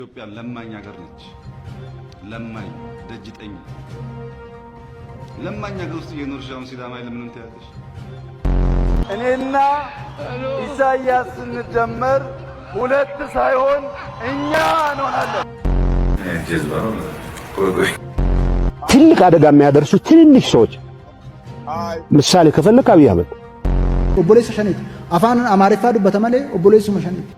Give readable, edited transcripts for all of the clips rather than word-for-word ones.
ኢትዮጵያ ለማኝ ሀገር ነች። ለማኝ ደጅጠኝ ለማኝ ሀገር ውስጥ የኖርሽ አሁን ሲዳማ ለምን እንታያለሽ? እኔና ኢሳያስ ስንደመር ሁለት ሳይሆን እኛ እንሆናለን። ትልቅ አደጋ የሚያደርሱ ትንንሽ ሰዎች ምሳሌ ከፈለክ አብይ አህመድ ኦቦሌስ ሸኔት አፋን አማሪፋ ዱበተመለ ኦቦሌስ መሸኔት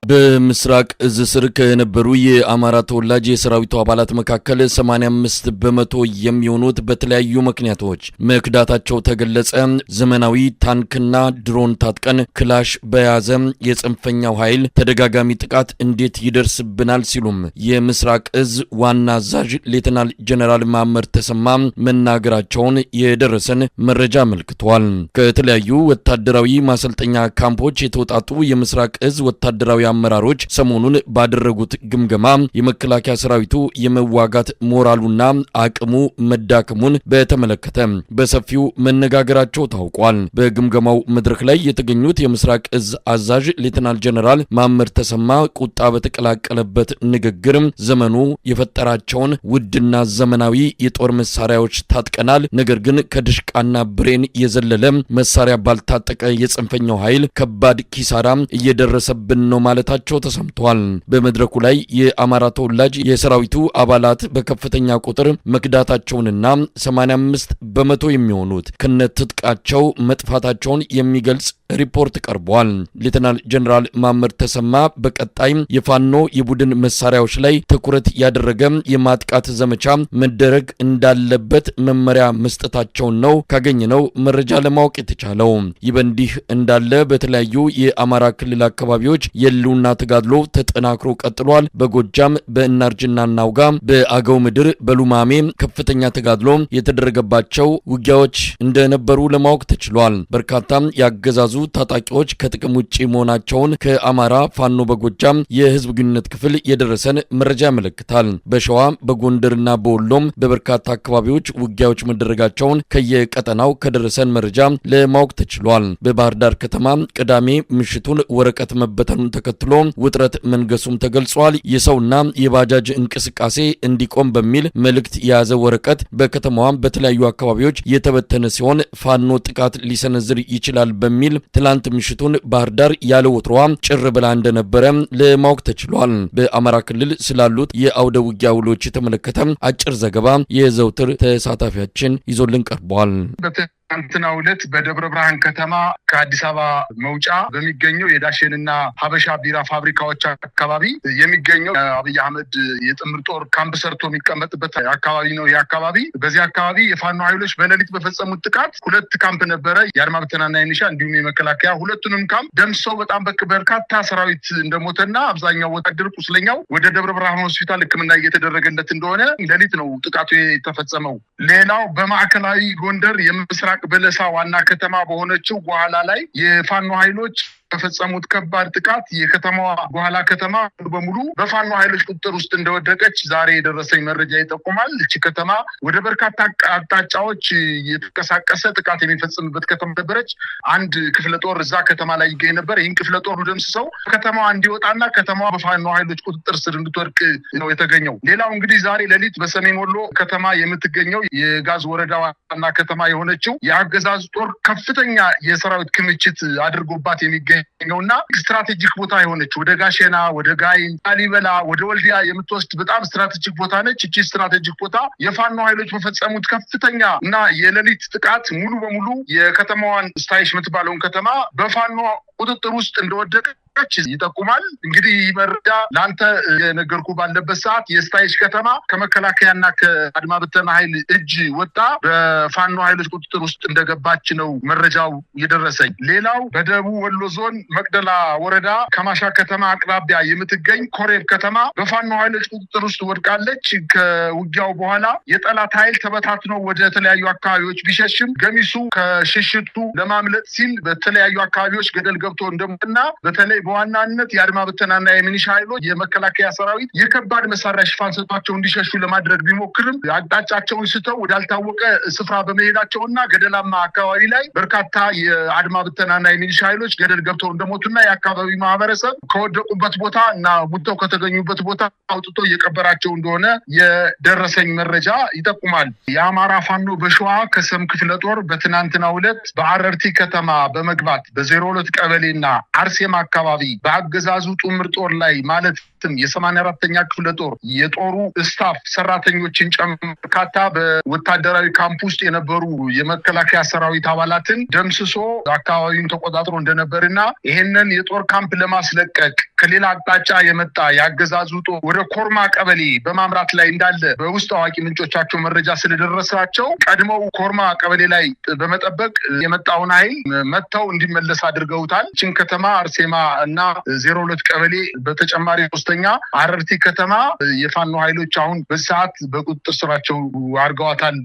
በምስራቅ እዝ ስር ከነበሩ የአማራ ተወላጅ የሰራዊቱ አባላት መካከል 85 በመቶ የሚሆኑት በተለያዩ ምክንያቶች መክዳታቸው ተገለጸ። ዘመናዊ ታንክና ድሮን ታጥቀን ክላሽ በያዘ የጽንፈኛው ኃይል ተደጋጋሚ ጥቃት እንዴት ይደርስብናል ሲሉም የምስራቅ እዝ ዋና አዛዥ ሌተናል ጀነራል ማመር ተሰማ መናገራቸውን የደረሰን መረጃ አመልክቷል። ከተለያዩ ወታደራዊ ማሰልጠኛ ካምፖች የተውጣጡ የምስራቅ እዝ ወታደራዊ አመራሮች ሰሞኑን ባደረጉት ግምገማ የመከላከያ ሰራዊቱ የመዋጋት ሞራሉና አቅሙ መዳከሙን በተመለከተ በሰፊው መነጋገራቸው ታውቋል። በግምገማው መድረክ ላይ የተገኙት የምስራቅ እዝ አዛዥ ሌተናል ጀነራል ማመር ተሰማ ቁጣ በተቀላቀለበት ንግግር ዘመኑ የፈጠራቸውን ውድና ዘመናዊ የጦር መሳሪያዎች ታጥቀናል፣ ነገር ግን ከድሽቃና ብሬን የዘለለ መሳሪያ ባልታጠቀ የጽንፈኛው ኃይል ከባድ ኪሳራ እየደረሰብን ነው ማለታቸው ተሰምቷል። በመድረኩ ላይ የአማራ ተወላጅ የሰራዊቱ አባላት በከፍተኛ ቁጥር መክዳታቸውንና 85 በመቶ የሚሆኑት ከነትጥቃቸው መጥፋታቸውን የሚገልጽ ሪፖርት ቀርቧል። ሌተናል ጀነራል ማመር ተሰማ በቀጣይ የፋኖ የቡድን መሳሪያዎች ላይ ትኩረት ያደረገ የማጥቃት ዘመቻ መደረግ እንዳለበት መመሪያ መስጠታቸውን ነው ካገኘነው መረጃ ለማወቅ የተቻለው። ይህ በእንዲህ እንዳለ በተለያዩ የአማራ ክልል አካባቢዎች የሉና ተጋድሎ ተጠናክሮ ቀጥሏል። በጎጃም በእናርጅና ናውጋ፣ በአገው ምድር በሉማሜ ከፍተኛ ተጋድሎ የተደረገባቸው ውጊያዎች እንደነበሩ ለማወቅ ተችሏል። በርካታ ያገዛዙ ታጣቂዎች ከጥቅም ውጪ መሆናቸውን ከአማራ ፋኖ በጎጃም የህዝብ ግንኙነት ክፍል የደረሰን መረጃ ያመለክታል። በሸዋ በጎንደርና በወሎም በበርካታ አካባቢዎች ውጊያዎች መደረጋቸውን ከየቀጠናው ከደረሰን መረጃ ለማወቅ ተችሏል። በባህር ዳር ከተማ ቅዳሜ ምሽቱን ወረቀት መበተኑን ተከትሎ ውጥረት መንገሱም ተገልጿል። የሰውና የባጃጅ እንቅስቃሴ እንዲቆም በሚል መልእክት የያዘ ወረቀት በከተማዋ በተለያዩ አካባቢዎች የተበተነ ሲሆን ፋኖ ጥቃት ሊሰነዝር ይችላል በሚል ትላንት ምሽቱን ባህር ዳር ያለ ወትሮዋ ጭር ብላ እንደነበረ ለማወቅ ተችሏል። በአማራ ክልል ስላሉት የአውደ ውጊያ ውሎች የተመለከተ አጭር ዘገባ የዘውትር ተሳታፊያችን ይዞልን ቀርቧል። ትናንትናው ዕለት በደብረ ብርሃን ከተማ ከአዲስ አበባ መውጫ በሚገኘው የዳሽንና ሀበሻ ቢራ ፋብሪካዎች አካባቢ የሚገኘው አብይ አህመድ የጥምር ጦር ካምፕ ሰርቶ የሚቀመጥበት አካባቢ ነው። ይህ አካባቢ በዚህ አካባቢ የፋኖ ኃይሎች በሌሊት በፈጸሙት ጥቃት ሁለት ካምፕ ነበረ፣ የአድማ ብተናና የኒሻ እንዲሁም የመከላከያ። ሁለቱንም ካምፕ ደምሰው በጣም በርካታ ሰራዊት እንደሞተና አብዛኛው ወታደር ቁስለኛው ወደ ደብረ ብርሃን ሆስፒታል ሕክምና እየተደረገለት እንደሆነ ሌሊት ነው ጥቃቱ የተፈጸመው። ሌላው በማዕከላዊ ጎንደር የምስራቅ በለሳ ዋና ከተማ በሆነችው በኋላ ላይ የፋኖ ኃይሎች በፈጸሙት ከባድ ጥቃት የከተማዋ በኋላ ከተማ በሙሉ በፋኖ ኃይሎች ቁጥጥር ውስጥ እንደወደቀች ዛሬ የደረሰኝ መረጃ ይጠቁማል። እቺ ከተማ ወደ በርካታ አቅጣጫዎች የተንቀሳቀሰ ጥቃት የሚፈጽምበት ከተማ ነበረች። አንድ ክፍለ ጦር እዛ ከተማ ላይ ይገኝ ነበር። ይህን ክፍለ ጦር ደምስሰው ከተማዋ እንዲወጣና ከተማዋ በፋኖ ኃይሎች ቁጥጥር ስር እንድትወድቅ ነው የተገኘው። ሌላው እንግዲህ ዛሬ ሌሊት በሰሜን ወሎ ከተማ የምትገኘው የጋዝ ወረዳ ዋና ከተማ የሆነችው የአገዛዝ ጦር ከፍተኛ የሰራዊት ክምችት አድርጎባት የሚገኝ ነውና ስትራቴጂክ ቦታ የሆነች ወደ ጋሸና፣ ወደ ጋይን፣ ላሊበላ፣ ወደ ወልዲያ የምትወስድ በጣም ስትራቴጂክ ቦታ ነች። እቺ ስትራቴጂክ ቦታ የፋኖ ኃይሎች በፈጸሙት ከፍተኛ እና የሌሊት ጥቃት ሙሉ በሙሉ የከተማዋን ስታይሽ የምትባለውን ከተማ በፋኖ ቁጥጥር ውስጥ እንደወደቀ ይጠቁማል። እንግዲህ መረጃ ለአንተ የነገርኩ ባለበት ሰዓት የስታይሽ ከተማ ከመከላከያና ከአድማ ብተና ኃይል እጅ ወጣ በፋኖ ኃይሎች ቁጥጥር ውስጥ እንደገባች ነው መረጃው የደረሰኝ። ሌላው በደቡብ ወሎ ዞን መቅደላ ወረዳ ከማሻ ከተማ አቅራቢያ የምትገኝ ኮሬብ ከተማ በፋኖ ኃይሎች ቁጥጥር ውስጥ ወድቃለች። ከውጊያው በኋላ የጠላት ኃይል ተበታትኖ ወደ ተለያዩ አካባቢዎች ቢሸሽም ገሚሱ ከሽሽቱ ለማምለጥ ሲል በተለያዩ አካባቢዎች ገደል ገብቶ እንደሞተና በተለይ በዋናነት የአድማ ብተናና የሚኒሻ ኃይሎች የመከላከያ ሰራዊት የከባድ መሳሪያ ሽፋን ሰጥቷቸው እንዲሸሹ ለማድረግ ቢሞክርም አቅጣጫቸውን ስተው ወዳልታወቀ ስፍራ በመሄዳቸውና ገደላማ አካባቢ ላይ በርካታ የአድማ ብተናና የሚኒሻ ኃይሎች ገደል ገብተው እንደሞቱና የአካባቢው ማህበረሰብ ከወደቁበት ቦታ እና ሙተው ከተገኙበት ቦታ አውጥቶ እየቀበራቸው እንደሆነ የደረሰኝ መረጃ ይጠቁማል። የአማራ ፋኖ በሸዋ ከሰም ክፍለ ጦር በትናንትናው ዕለት በአረርቲ ከተማ በመግባት በ02 ቀበሌና አርሴማ አካባቢ በአገዛዙ ጥምር ጦር ላይ ማለትም የ84ኛ ክፍለ ጦር የጦሩ ስታፍ ሰራተኞችን ጨምሮ በርካታ በወታደራዊ ካምፕ ውስጥ የነበሩ የመከላከያ ሰራዊት አባላትን ደምስሶ አካባቢውን ተቆጣጥሮ እንደነበርና ይሄንን የጦር ካምፕ ለማስለቀቅ ከሌላ አቅጣጫ የመጣ ያገዛዙ ጦር ወደ ኮርማ ቀበሌ በማምራት ላይ እንዳለ በውስጥ አዋቂ ምንጮቻቸው መረጃ ስለደረሳቸው ቀድመው ኮርማ ቀበሌ ላይ በመጠበቅ የመጣውን ኃይል መተው እንዲመለስ አድርገውታል። ችን ከተማ አርሴማ እና 02 ቀበሌ በተጨማሪ ሶስተኛ አረርቲ ከተማ የፋኖ ኃይሎች አሁን በሰዓት በቁጥጥር ስራቸው አድርገዋታል።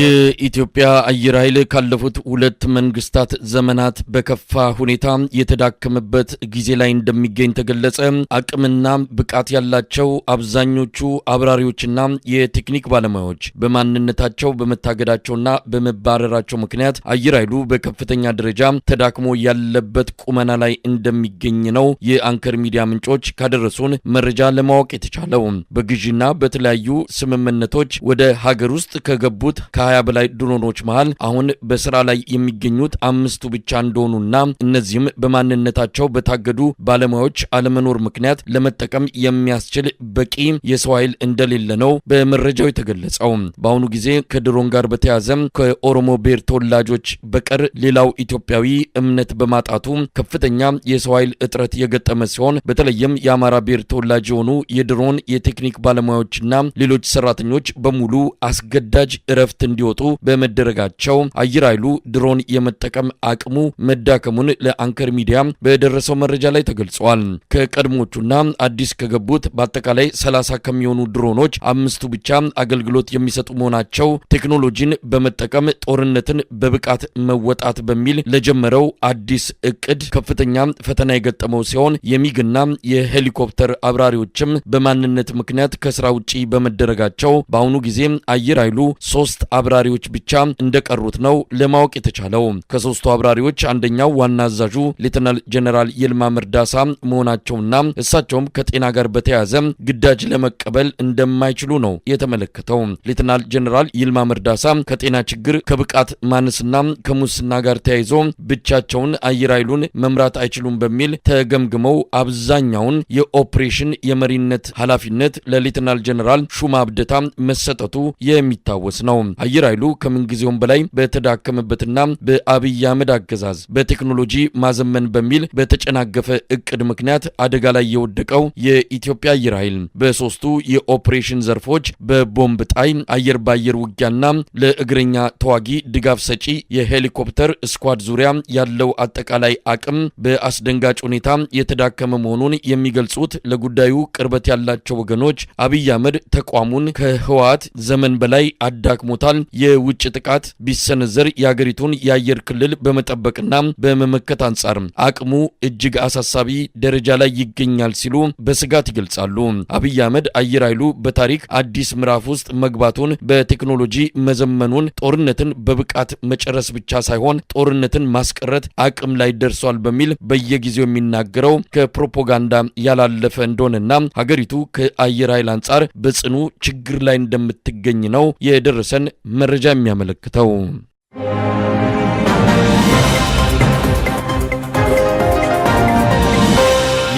የኢትዮጵያ አየር ኃይል ካለፉት 2 መንግስታት ዘመናት በከፋ ሁኔታ የተዳከመበት ጊዜ ላይ እንደሚገኝ ተገለጸ። አቅምና ብቃት ያላቸው አብዛኞቹ አብራሪዎችና የቴክኒክ ባለሙያዎች በማንነታቸው በመታገዳቸውና በመባረራቸው ምክንያት አየር ኃይሉ በከፍተኛ ደረጃ ተዳክሞ ያለበት ቁመና ላይ እንደሚገኝ ነው የአንከር ሚዲያ ምንጮች ካደረሱን መረጃ ለማወቅ የተቻለው። በግዢና በተለያዩ ስምምነቶች ወደ ሀገር ውስጥ ከገቡት ከ20 በላይ ድሮኖች መሃል አሁን በስራ ላይ የሚገኙት 5ቱ ብቻ እንደሆኑና እነዚህም በማንነታቸው በታገዱ ባለሙያዎች አለመኖር ምክንያት ለመጠቀም የሚያስችል በቂ የሰው ኃይል እንደሌለ ነው በመረጃው የተገለጸው። በአሁኑ ጊዜ ከድሮን ጋር በተያያዘ ከኦሮሞ ብሔር ተወላጆች በቀር ሌላው ኢትዮጵያዊ እምነት በማጣቱ ከፍተኛ የሰው ኃይል እጥረት የገጠመ ሲሆን በተለይም የአማራ ብሔር ተወላጅ የሆኑ የድሮን የቴክኒክ ባለሙያዎችና ሌሎች ሰራተኞች በሙሉ አስገዳጅ እረፍት እንዲወጡ በመደረጋቸው አየር ኃይሉ ድሮን የመጠቀም አቅሙ መዳከሙን ለአንከር ሚዲያ በደረሰው መረጃ ላይ ተገልጿል። ከቀድሞቹና አዲስ ከገቡት በአጠቃላይ 30 ከሚሆኑ ድሮኖች 5ቱ ብቻ አገልግሎት የሚሰጡ መሆናቸው ቴክኖሎጂን በመጠቀም ጦርነትን በብቃት መወጣት በሚል ለጀመረው አዲስ እቅድ ከፍተኛ ፈተና የገጠመው ሲሆን የሚግና የሄሊኮፕተር አብራሪዎችም በማንነት ምክንያት ከስራ ውጪ በመደረጋቸው በአሁኑ ጊዜ አየር ኃይሉ 3 አብራሪዎች ብቻ እንደቀሩት ነው ለማወቅ የተቻለው። ከ3ቱ አብራሪዎች አንደኛው ዋና አዛዡ ሌተናል ጀነራል ይልማ መርዳሳ መሆናቸውና እሳቸውም ከጤና ጋር በተያያዘ ግዳጅ ለመቀበል እንደማይችሉ ነው የተመለከተው። ሌተናል ጀነራል ይልማ መርዳሳ ከጤና ችግር ከብቃት ማነስና ከሙስና ጋር ተያይዞ ብቻቸውን አየር ኃይሉን መምራት አይችሉም በሚል ተገምግመው አብዛኛውን የኦፕሬሽን የመሪነት ኃላፊነት ለሌተናል ጀነራል ሹማ አብደታ መሰጠቱ የሚታወስ ነው። አየር ኃይሉ ከምንጊዜውም በላይ በተዳከመበትና በአብይ አህመድ አገዛዝ በቴክኖሎጂ ማዘመን በሚል በተጨናገፈ እቅድ ምክንያት አደጋ ላይ የወደቀው የኢትዮጵያ አየር ኃይል በ3ቱ የኦፕሬሽን ዘርፎች በቦምብ ጣይ አየር ባየር ውጊያና ለእግረኛ ተዋጊ ድጋፍ ሰጪ የሄሊኮፕተር ስኳድ ዙሪያ ያለው አጠቃላይ አቅም በአስደንጋጭ ሁኔታ የተዳከመ መሆኑን የሚገልጹት ለጉዳዩ ቅርበት ያላቸው ወገኖች አብይ አህመድ ተቋሙን ከህወሓት ዘመን በላይ አዳክሞታል። የውጭ ጥቃት ቢሰነዘር የሀገሪቱን የአየር ክልል በመጠበቅና በመመከት አንጻር አቅሙ እጅግ አሳሳቢ ደረጃ ላይ ይገኛል ሲሉ በስጋት ይገልጻሉ። አብይ አህመድ አየር ኃይሉ በታሪክ አዲስ ምዕራፍ ውስጥ መግባቱን፣ በቴክኖሎጂ መዘመኑን፣ ጦርነትን በብቃት መጨረስ ብቻ ሳይሆን ጦርነትን ማስቀረት አቅም ላይ ደርሷል በሚል በየጊዜው የሚናገረው ከፕሮፓጋንዳ ያላለፈ እንደሆነና ሀገሪቱ ከአየር ኃይል አንጻር በጽኑ ችግር ላይ እንደምትገኝ ነው የደረሰን መረጃ የሚያመለክተው።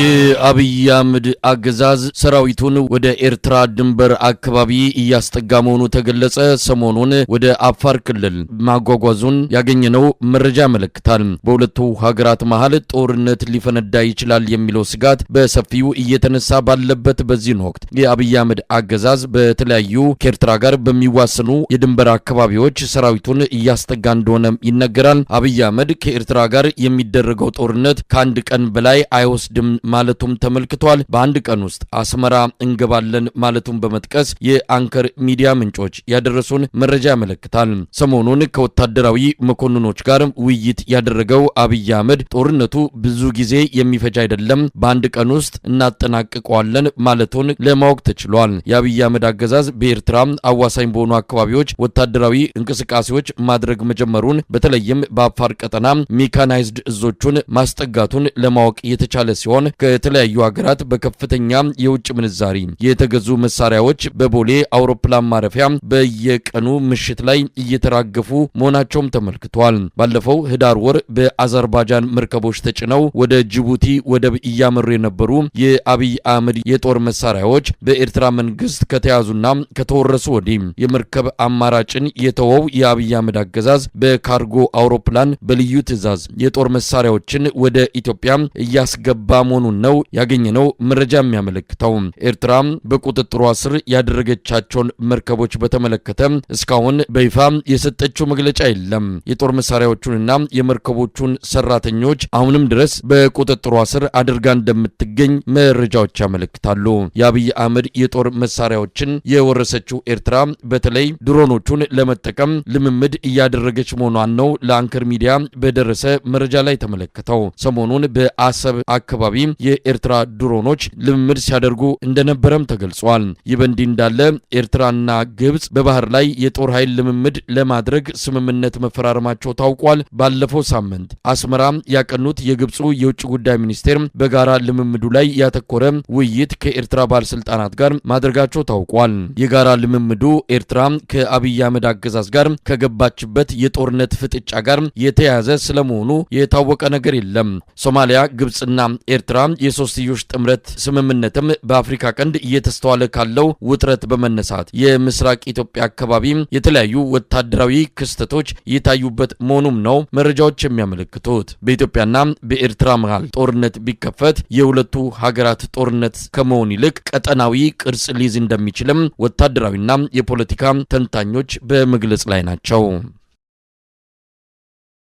የአብይ አህመድ አገዛዝ ሰራዊቱን ወደ ኤርትራ ድንበር አካባቢ እያስጠጋ መሆኑ ተገለጸ። ሰሞኑን ወደ አፋር ክልል ማጓጓዙን ያገኘነው መረጃ ያመለክታል። በሁለቱ ሀገራት መሃል ጦርነት ሊፈነዳ ይችላል የሚለው ስጋት በሰፊው እየተነሳ ባለበት በዚህ ወቅት የአብይ አህመድ አገዛዝ በተለያዩ ከኤርትራ ጋር በሚዋሰኑ የድንበር አካባቢዎች ሰራዊቱን እያስጠጋ እንደሆነ ይነገራል። አብይ አህመድ ከኤርትራ ጋር የሚደረገው ጦርነት ከአንድ ቀን በላይ አይወስድም ማለቱም ተመልክቷል። በአንድ ቀን ውስጥ አስመራ እንገባለን ማለቱን በመጥቀስ የአንከር ሚዲያ ምንጮች ያደረሱን መረጃ ያመለክታል። ሰሞኑን ከወታደራዊ መኮንኖች ጋር ውይይት ያደረገው አብይ አህመድ ጦርነቱ ብዙ ጊዜ የሚፈጅ አይደለም፣ በአንድ ቀን ውስጥ እናጠናቅቀዋለን ማለቱን ለማወቅ ተችሏል። የአብይ አህመድ አገዛዝ በኤርትራ አዋሳኝ በሆኑ አካባቢዎች ወታደራዊ እንቅስቃሴዎች ማድረግ መጀመሩን በተለይም በአፋር ቀጠና ሜካናይዝድ እዞቹን ማስጠጋቱን ለማወቅ የተቻለ ሲሆን ከተለያዩ ሀገራት በከፍተኛ የውጭ ምንዛሪ የተገዙ መሳሪያዎች በቦሌ አውሮፕላን ማረፊያ በየቀኑ ምሽት ላይ እየተራገፉ መሆናቸውም ተመልክቷል። ባለፈው ህዳር ወር በአዘርባይጃን መርከቦች ተጭነው ወደ ጅቡቲ ወደብ እያመሩ የነበሩ የአብይ አህመድ የጦር መሳሪያዎች በኤርትራ መንግስት ከተያዙና ከተወረሱ ወዲህ የመርከብ አማራጭን የተወው የአብይ አህመድ አገዛዝ በካርጎ አውሮፕላን በልዩ ትዕዛዝ የጦር መሳሪያዎችን ወደ ኢትዮጵያ እያስገባ መሆኑን ነው ያገኘነው መረጃ የሚያመለክተው። ኤርትራ በቁጥጥሯ ስር ያደረገቻቸውን መርከቦች በተመለከተ እስካሁን በይፋ የሰጠችው መግለጫ የለም። የጦር መሳሪያዎቹንና የመርከቦቹን ሰራተኞች አሁንም ድረስ በቁጥጥሯ ስር አድርጋ እንደምትገኝ መረጃዎች ያመለክታሉ። የአብይ አህመድ የጦር መሳሪያዎችን የወረሰችው ኤርትራ በተለይ ድሮኖቹን ለመጠቀም ልምምድ እያደረገች መሆኗን ነው ለአንከር ሚዲያ በደረሰ መረጃ ላይ ተመለከተው። ሰሞኑን በአሰብ አካባቢ የኤርትራ ድሮኖች ልምምድ ሲያደርጉ እንደነበረም ተገልጿል። ይህ በእንዲህ እንዳለ ኤርትራና ግብጽ በባህር ላይ የጦር ኃይል ልምምድ ለማድረግ ስምምነት መፈራረማቸው ታውቋል። ባለፈው ሳምንት አስመራ ያቀኑት የግብጹ የውጭ ጉዳይ ሚኒስቴር በጋራ ልምምዱ ላይ ያተኮረ ውይይት ከኤርትራ ባለስልጣናት ጋር ማድረጋቸው ታውቋል። የጋራ ልምምዱ ኤርትራ ከአብይ አህመድ አገዛዝ ጋር ከገባችበት የጦርነት ፍጥጫ ጋር የተያያዘ ስለመሆኑ የታወቀ ነገር የለም። ሶማሊያ፣ ግብጽና ኤርትራ የሶስትዮሽ ጥምረት ስምምነትም በአፍሪካ ቀንድ እየተስተዋለ ካለው ውጥረት በመነሳት የምስራቅ ኢትዮጵያ አካባቢ የተለያዩ ወታደራዊ ክስተቶች የታዩበት መሆኑም ነው መረጃዎች የሚያመለክቱት። በኢትዮጵያና በኤርትራ መሃል ጦርነት ቢከፈት የሁለቱ ሀገራት ጦርነት ከመሆን ይልቅ ቀጠናዊ ቅርጽ ሊይዝ እንደሚችልም ወታደራዊና የፖለቲካ ተንታኞች በመግለጽ ላይ ናቸው።